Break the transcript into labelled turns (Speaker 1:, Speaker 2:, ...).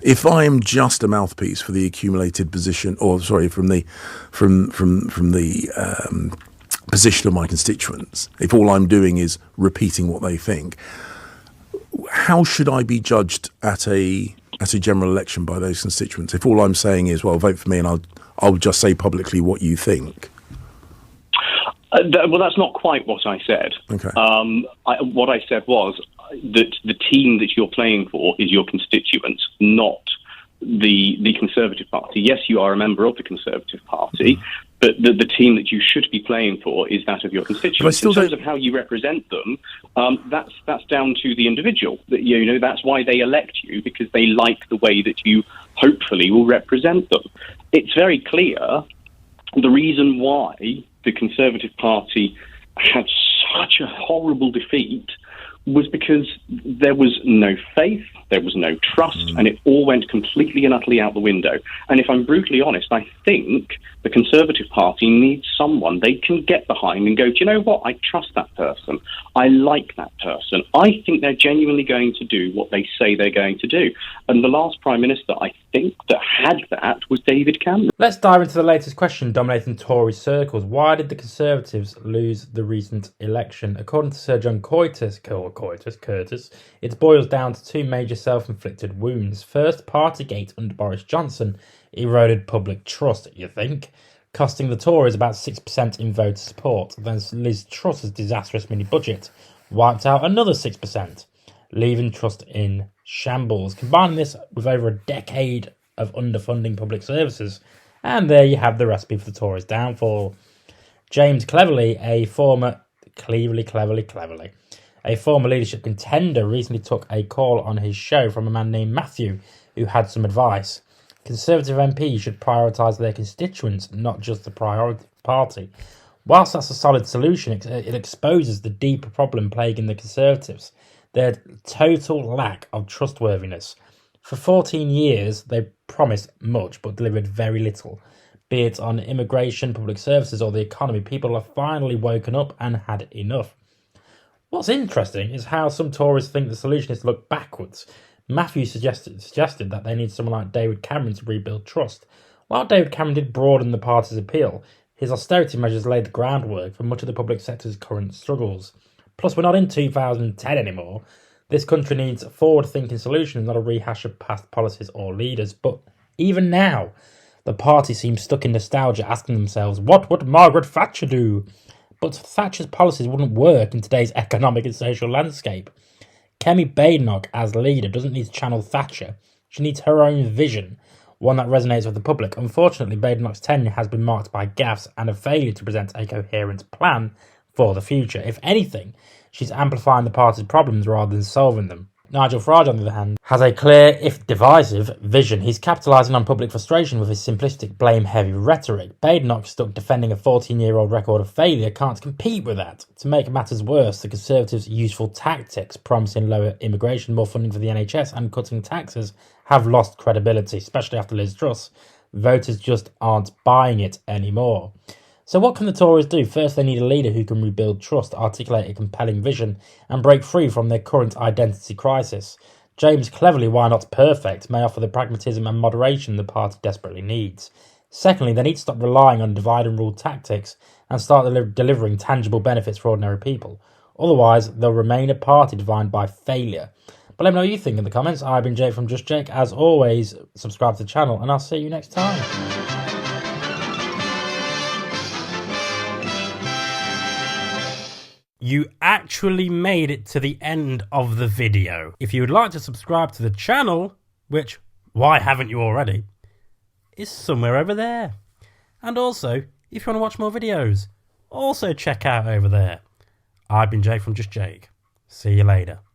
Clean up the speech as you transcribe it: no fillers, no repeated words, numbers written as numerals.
Speaker 1: if I am just a mouthpiece for the accumulated position, or sorry, from the position of my constituents, if all I'm doing is repeating what they think, how should I be judged at a general election by those constituents? If all I'm saying is, well, vote for me, and I'll just say publicly what you think.
Speaker 2: Well, that's not quite what I said.
Speaker 1: Okay.
Speaker 2: What I said was that the team that you're playing for is your constituents, not the Conservative Party. Yes, you are a member of the Conservative Party, but the team that you should be playing for is that of your constituents. In terms of how you represent them, that's down to the individual. That's why they elect you, because they like the way that you hopefully will represent them. It's very clear the reason why the Conservative Party had such a horrible defeat was because there was no faith, there was no trust, and it all went completely and utterly out the window. And if I'm brutally honest, I think the Conservative Party needs someone they can get behind and go, do you know what, I trust that person, I like that person, I think they're genuinely going to do what they say they're going to do. And the last Prime Minister, I think, that had that was David Cameron.
Speaker 3: Let's dive into the latest question dominating Tory circles. Why did the Conservatives lose the recent election? According to Sir John Curtice, it boils down to two major self-inflicted wounds. First, partygate under Boris Johnson eroded public trust, you think, costing the Tories about 6% in voter support. Then Liz Truss's disastrous mini-budget wiped out another 6%, leaving trust in shambles. Combining this with over a decade of underfunding public services, and there you have the recipe for the Tories' downfall. James Cleverly, a former leadership contender, recently took a call on his show from a man named Matthew, who had some advice. Conservative MPs should prioritise their constituents, not just the priority party. Whilst that's a solid solution, it exposes the deeper problem plaguing the Conservatives, their total lack of trustworthiness. For 14 years, they promised much but delivered very little. Be it on immigration, public services or the economy, people have finally woken up and had enough. What's interesting is how some Tories think the solution is to look backwards. Matthew suggested that they need someone like David Cameron to rebuild trust. While David Cameron did broaden the party's appeal, his austerity measures laid the groundwork for much of the public sector's current struggles. Plus, we're not in 2010 anymore. This country needs forward-thinking solutions, not a rehash of past policies or leaders. But even now, the party seems stuck in nostalgia, asking themselves, what would Margaret Thatcher do? But Thatcher's policies wouldn't work in today's economic and social landscape. Kemi Badenoch, as leader, doesn't need to channel Thatcher. She needs her own vision, one that resonates with the public. Unfortunately, Badenoch's tenure has been marked by gaffes and a failure to present a coherent plan for the future. If anything, she's amplifying the party's problems rather than solving them. Nigel Farage, on the other hand, has a clear, if divisive, vision. He's capitalising on public frustration with his simplistic, blame-heavy rhetoric. Badenoch, stuck defending a 14-year-old record of failure, can't compete with that. To make matters worse, the Conservatives' useful tactics, promising lower immigration, more funding for the NHS and cutting taxes, have lost credibility, especially after Liz Truss. Voters just aren't buying it anymore. So what can the Tories do? First, they need a leader who can rebuild trust, articulate a compelling vision, and break free from their current identity crisis. James Cleverly, while not perfect, may offer the pragmatism and moderation the party desperately needs. Secondly, they need to stop relying on divide and rule tactics and start delivering tangible benefits for ordinary people. Otherwise, they'll remain a party defined by failure. But let me know what you think in the comments. I've been Jake from Just Jake. As always, subscribe to the channel, and I'll see you next time. You actually made it to the end of the video. If you would like to subscribe to the channel, which, why haven't you already, is somewhere over there. And also, if you want to watch more videos, also check out over there. I've been Jake from Just Jake. See you later.